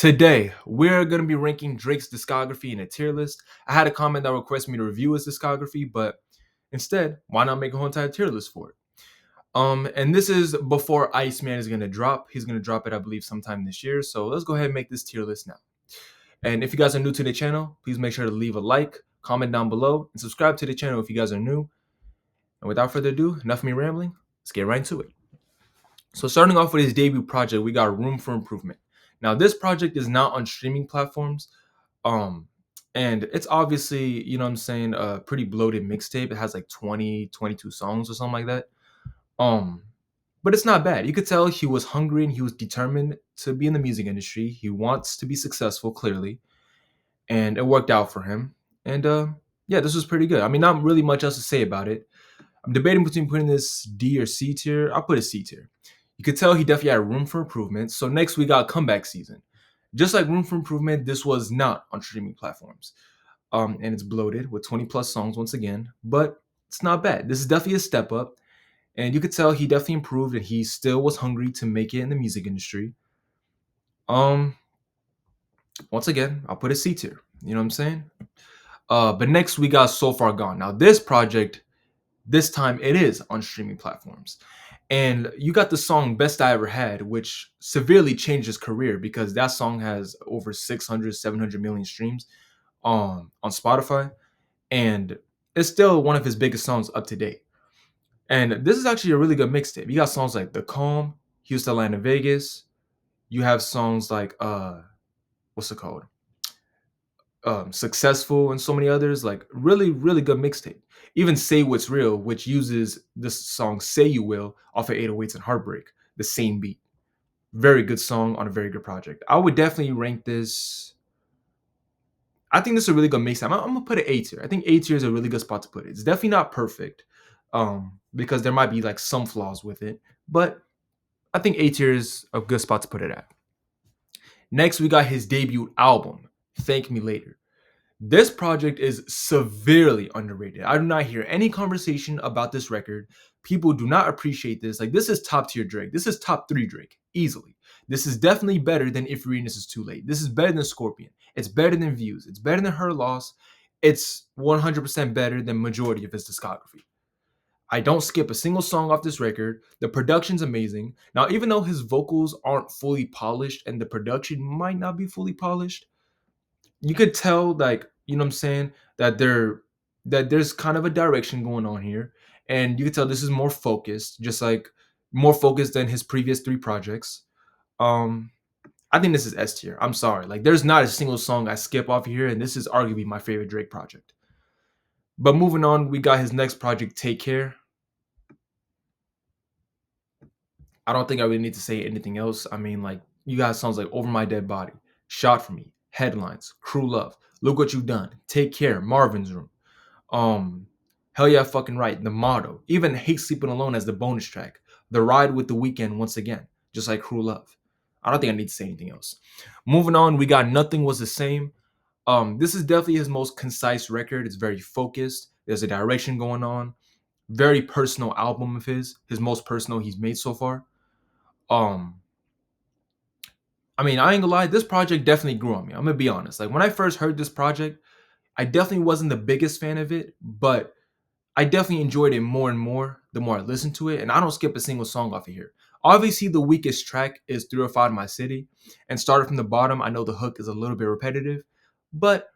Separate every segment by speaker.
Speaker 1: Today, we're going to be ranking Drake's discography in a tier list. I had a comment that requested me to review his discography, but instead, why not make a whole entire tier list for it? And this is before Iceman is going to drop. He's going to drop it, I believe, sometime this year. So let's go ahead and make this tier list now. And if you guys are new to the channel, please make sure to leave a like, comment down below, and subscribe to the channel if you guys are new. And without further ado, enough of me rambling, let's get right into it. So starting off with his debut project, we got Room for Improvement. Now, this project is not on streaming platforms. Um, and it's obviously, you know what I'm saying, a pretty bloated mixtape. It has like 20, 22 songs or something like that. Um, but it's not bad. You could tell he was hungry and he was determined to be in the music industry. He wants to be successful, clearly, and it worked out for him. And yeah, this was pretty good. I mean, not really much else to say about it. I'm debating between putting this D or C tier. I'll put a C tier. You could tell he definitely had room for improvement. So next we got Comeback Season. Just like Room for Improvement, this was not on streaming platforms. And it's bloated with 20 plus songs once again, but it's not bad. This is definitely a step up. And you could tell he definitely improved and he still was hungry to make it in the music industry. Um, Once again, I'll put a C tier. You know what I'm saying? But next we got So Far Gone. Now this project, this time it is on streaming platforms. And you got the song Best I Ever Had, which severely changed his career because that song has over 600, 700 million streams on Spotify. And it's still one of his biggest songs up to date. And this is actually a really good mixtape. You got songs like The Calm, Houston, Atlanta, Vegas. You have songs like what's it called? Successful and so many others. Like really, really good mixtape. Even Say What's Real, which uses this song Say You Will off of 808s and Heartbreak, the same beat. Very good song on a very good project. I would definitely rank this. I think this is a really good mixtape. I'm gonna put it A tier. I think A tier is a really good spot to put it. It's definitely not perfect, because there might be like some flaws with it, but I think A tier is a good spot to put it at. Next, we got his debut album, Thank Me Later. This project is severely underrated. I do not hear any conversation about this record. People do not appreciate this. Like, this is top tier Drake. This is top 3 Drake, easily. This is definitely better than If Reading This Is Too Late. This is better than Scorpion. It's better than Views. It's better than Her Loss. It's 100% better than majority of his discography. I don't skip a single song off this record. The production's amazing. Now, even though his vocals aren't fully polished and the production might not be fully polished, you could tell, like, you know what I'm saying, that there's kind of a direction going on here. And you could tell this is more focused, just like more focused than his previous 3 projects. Um, I think this is S tier. I'm sorry. Like, there's not a single song I skip off here, and this is arguably my favorite Drake project. But moving on, we got his next project, Take Care. I don't think I really need to say anything else. I mean, like, you got songs like Over My Dead Body, Shot For Me, Headlines, Cruel Love, Look What You've Done, Take Care, Marvin's Room, um, Hell Yeah Fucking Right, The Motto, even Hate Sleeping Alone as the bonus track, The Ride with The Weeknd once again, just like Cruel Love. I don't think I need to say anything else. Moving on, we got Nothing Was the Same. This is definitely his most concise record. It's very focused. There's a direction going on. Very personal album of his most personal he's made so far. Um, I mean, I ain't gonna lie, this project definitely grew on me. I'm gonna be honest. Like, when I first heard this project, I definitely wasn't the biggest fan of it, but I definitely enjoyed it more and more the more I listened to it. And I don't skip a single song off of here. Obviously, the weakest track is 305 My City. And started from the bottom, I know the hook is a little bit repetitive, but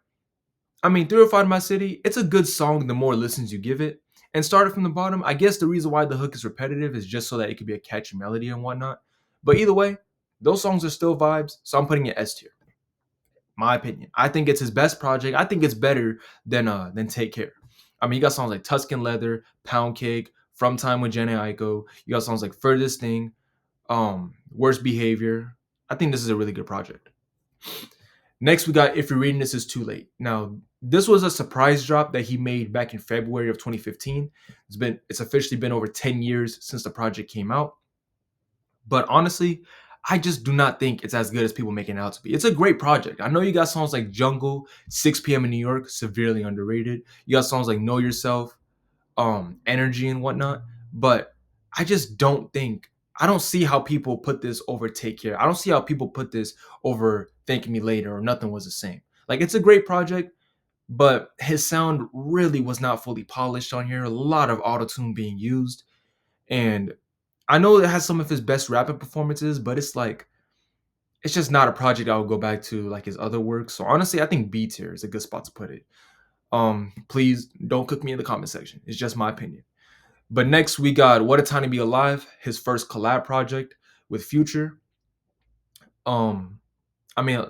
Speaker 1: I mean, 305 My City, it's a good song the more listens you give it. And started from the bottom, I guess the reason why the hook is repetitive is just so that it could be a catchy melody and whatnot. But either way, those songs are still vibes, so I'm putting it S tier. My opinion. I think it's his best project. I think it's better than Take Care. I mean, you got songs like Tuscan Leather, Pound Cake, From Time with Jenna Aiko. You got songs like Furthest Thing, Worst Behavior. I think this is a really good project. Next, we got If You're Reading This Is Too Late. Now, this was a surprise drop that he made back in February of 2015. It's officially been over 10 years since the project came out. But honestly, I just do not think it's as good as people make it out to be. It's a great project. I know you got songs like Jungle, 6 p.m. in New York, severely underrated. You got songs like Know Yourself, Energy and whatnot. But I just don't think I don't see how people put this over Take Care. I don't see how people put this over Thank Me Later or Nothing Was the Same. Like, it's a great project, but his sound really was not fully polished on here. A lot of autotune being used. And I know it has some of his best rapping performances, but it's like, it's just not a project I would go back to like his other work. So honestly, I think B tier is a good spot to put it. Please don't cook me in the comment section. It's just my opinion. But next we got What a Time to Be Alive, his first collab project with Future. Um, I mean,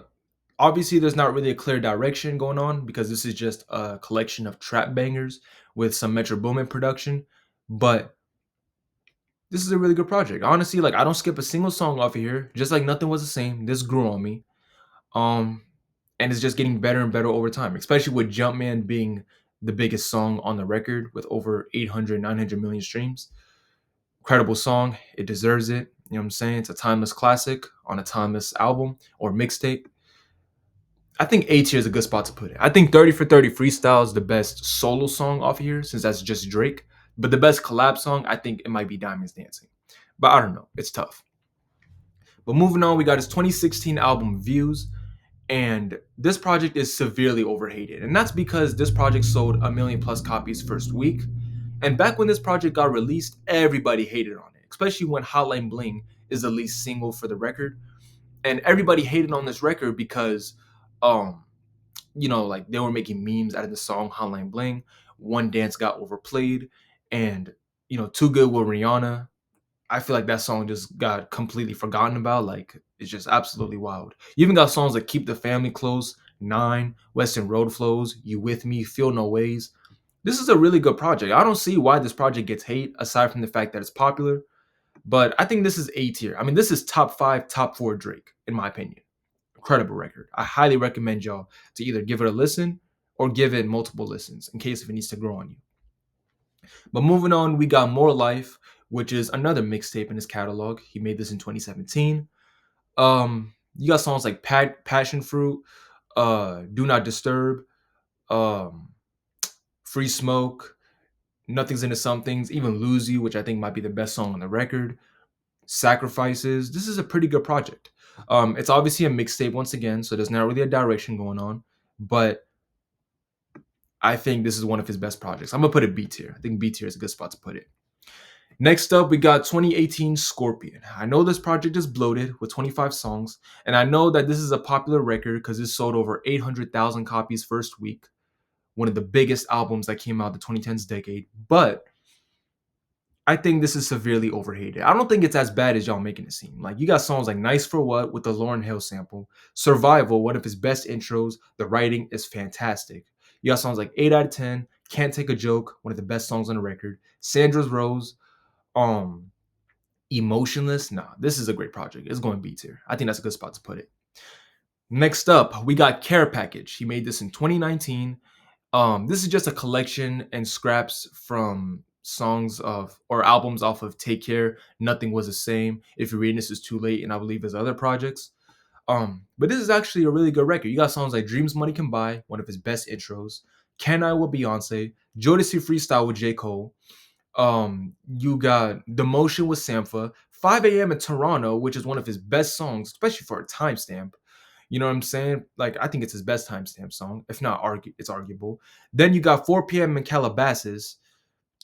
Speaker 1: obviously there's not really a clear direction going on because this is just a collection of trap bangers with some Metro Boomin production. But this is a really good project. Honestly, like I don't skip a single song off of here. Just like Nothing Was the Same. This grew on me. Um, and it's just getting better and better over time, especially with Jumpman being the biggest song on the record with over 800, 900 million streams. Incredible song. It deserves it. You know what I'm saying? It's a timeless classic on a timeless album or mixtape. I think A tier is a good spot to put it. I think 30 for 30 Freestyle is the best solo song off here since that's just Drake. But the best collab song, I think it might be Diamonds Dancing. But I don't know. It's tough. But moving on, we got his 2016 album Views. And this project is severely overhated. And that's because this project sold a million plus copies first week. And back when this project got released, everybody hated on it, especially when Hotline Bling is the lead single for the record. And everybody hated on this record because, um, like they were making memes out of the song Hotline Bling. One Dance got overplayed. And, Too Good with Rihanna. I feel like that song just got completely forgotten about. Like, it's just absolutely wild. You even got songs like Keep the Family Close, Nine, Western Road Flows, You With Me, Feel No Ways. This is a really good project. I don't see why this project gets hate aside from the fact that it's popular. But I think this is A tier. I mean, this is top 5, top 4 Drake, in my opinion. Incredible record. I highly recommend y'all to either give it a listen or give it multiple listens in case if it needs to grow on you. But moving on, we got More Life, which is another mixtape in his catalog. He made this in 2017. You got songs like Passion Fruit, Do Not Disturb, um, Free Smoke, Nothing's Into Somethings, even Lose You, which I think might be the best song on the record. Sacrifices. This is a pretty good project. It's obviously a mixtape once again, so there's not really a direction going on, but I think this is one of his best projects. I'm gonna put it B tier. I think B tier is a good spot to put it. Next up, we got 2018 Scorpion. I know this project is bloated with 25 songs, and I know that this is a popular record because it sold over 800,000 copies first week, one of the biggest albums that came out the 2010s decade. But I think this is severely overhated. I don't think it's as bad as y'all making it seem. Like, you got songs like Nice for What with the Lauryn Hill sample, Survival, one of his best intros. The writing is fantastic. You got songs like 8 out of 10, Can't Take a Joke, one of the best songs on the record, Sandra's Rose, um, Emotionless. Nah, this is a great project. It's going B tier. I think that's a good spot to put it. Next up, we got Care Package. He made this in 2019. This is just a collection and scraps from songs of or albums off of Take Care, Nothing Was the Same, If You're Reading This Is Too Late, and I believe his other projects. But this is actually a really good record. You got songs like Dreams Money Can Buy, one of his best intros, Can I with Beyonce, Jodeci Freestyle with J. Cole. You got Demotion with Sampha, 5 a.m. in Toronto, which is one of his best songs, especially for a timestamp. You know what I'm saying? Like, I think it's his best timestamp song. If not, it's arguable. Then you got 4 p.m. in Calabasas,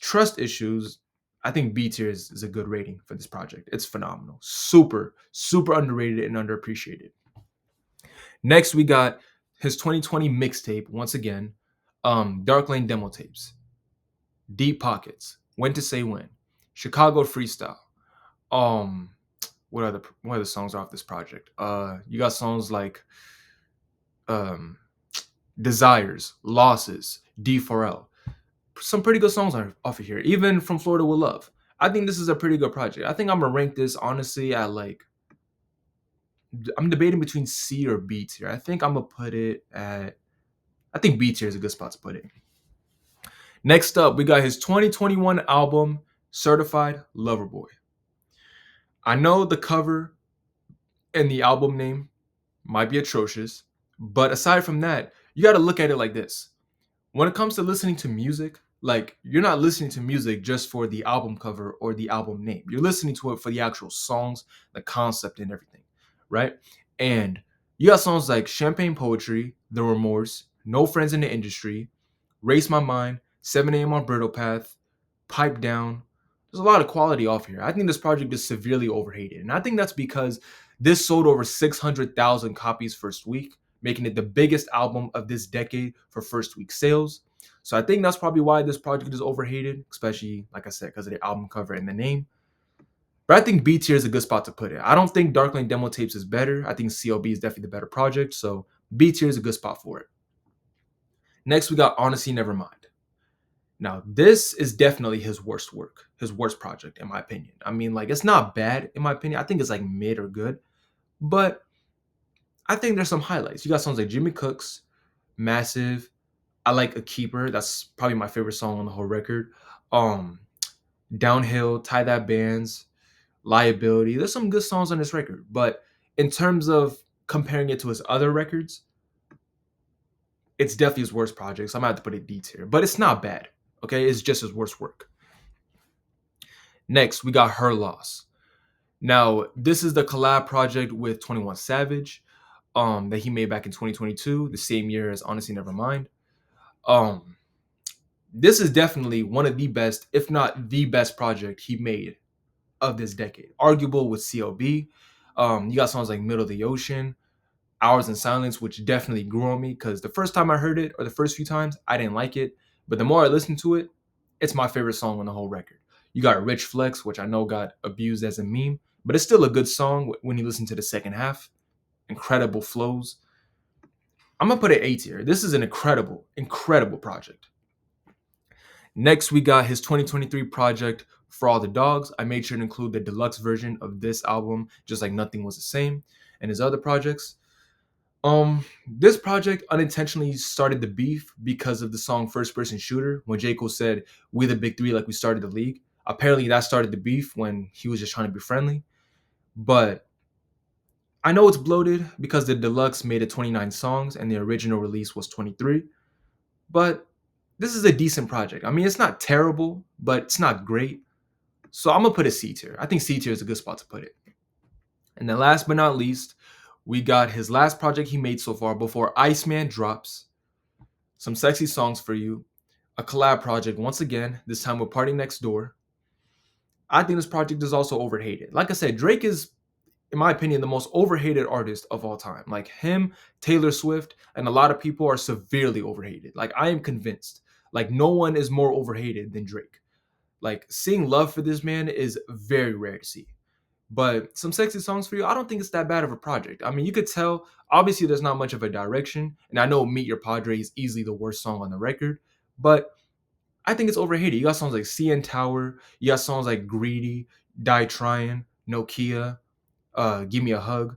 Speaker 1: Trust Issues. I think B tier is a good rating for this project. It's phenomenal. Super, super underrated and underappreciated. Next, we got his 2020 mixtape, once again, Dark Lane demo tapes, Deep Pockets, When to Say When, Chicago Freestyle. Um, what other songs are off this project? You got songs like um Desires, Losses, D4L. Some pretty good songs are off of here. Even From Florida with Love. I think this is a pretty good project. I think I'm gonna rank this honestly at like, I'm debating between C or B tier. I think I'm gonna put it at, I think B tier is a good spot to put it. Next up, we got his 2021 album, Certified Lover Boy. I know the cover and the album name might be atrocious, but aside from that, you got to look at it like this. When it comes to listening to music, Like, you're not listening to music just for the album cover or the album name. You're listening to it for the actual songs, the concept, and everything, right? And you got songs like Champagne Poetry, The Remorse, No Friends in the Industry, Race My Mind, 7 a.m. on Brittle Path, Pipe Down. There's a lot of quality off here. I think this project is severely overhated. And I think that's because this sold over 600,000 copies first week, making it the biggest album of this decade for first week sales. So I think that's probably why this project is overhated, especially, like I said, because of the album cover and the name. But I think B tier is a good spot to put it. I don't think Darkling Demo Tapes is better. I think CLB is definitely the better project. So B tier is a good spot for it. Next, we got Honestly Nevermind. Now, this is definitely his worst work, his worst project, in my opinion. I mean, like, it's not bad, in my opinion. I think it's like mid or good. But I think there's some highlights. You got songs like Jimmy Cooks, Massive. I like A Keeper. That's probably my favorite song on the whole record. Um, Downhill, Tie That Bands, Liability. There's some good songs on this record. But in terms of comparing it to his other records, it's definitely his worst project. So I'm gonna have to put it D tier. But it's not bad. Okay, it's just his worst work. Next, we got Her Loss. Now, this is the collab project with 21 Savage, that he made back in 2022, the same year as Honestly Nevermind. Um, this is definitely one of the best, if not the best project he made of this decade. Arguable with CLB. You got songs like Middle of the Ocean, Hours in Silence, which definitely grew on me because the first time I heard it, or the first few times, I didn't like it. But the more I listened to it, it's my favorite song on the whole record. You got Rich Flex, which I know got abused as a meme, but it's still a good song when you listen to the second half. Incredible flows. I'm gonna put it A tier. This is an incredible, incredible project. Next, we got his 2023 project, For All the Dogs. I made sure to include the deluxe version of this album, just like Nothing Was the Same, and his other projects. This project unintentionally started the beef because of the song First Person Shooter, when J. Cole said, "We the big three, like we started the league." Apparently that started the beef when he was just trying to be friendly. But I know it's bloated because the deluxe made it 29 songs and the original release was 23. But this is a decent project. I mean, it's not terrible, but it's not great. So I'm gonna put a C tier. I think C tier is a good spot to put it. And then last but not least, we got his last project he made so far before Iceman drops. Some sexy songs for you. A collab project once again, this time with Party Next Door. I think this project is also overhated. Like I said, Drake is, in my opinion, the most overhated artist of all time. Like him, Taylor Swift, and a lot of people are severely overhated. Like I am convinced. Like no one is more overhated than Drake. Like seeing love for this man is very rare to see. But some sexy songs for you, I don't think it's that bad of a project. I mean, you could tell, obviously, there's not much of a direction. And I know Meet Your Padre is easily the worst song on the record. But I think it's overhated. You got songs like CN Tower. You got songs like Greedy, Die Tryin', Nokia, Give Me a Hug.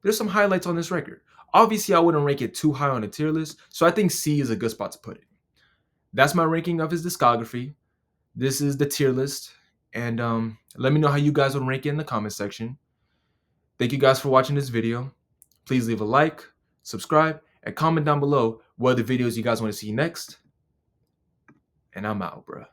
Speaker 1: There's some highlights on this record. Obviously, I wouldn't rank it too high on the tier list. So I think C is a good spot to put it. That's my ranking of his discography. This is the tier list. And let me know how you guys would rank it in the comment section. Thank you guys for watching this video. Please leave a like, subscribe, and comment down below what other videos you guys want to see next. And I'm out, bruh.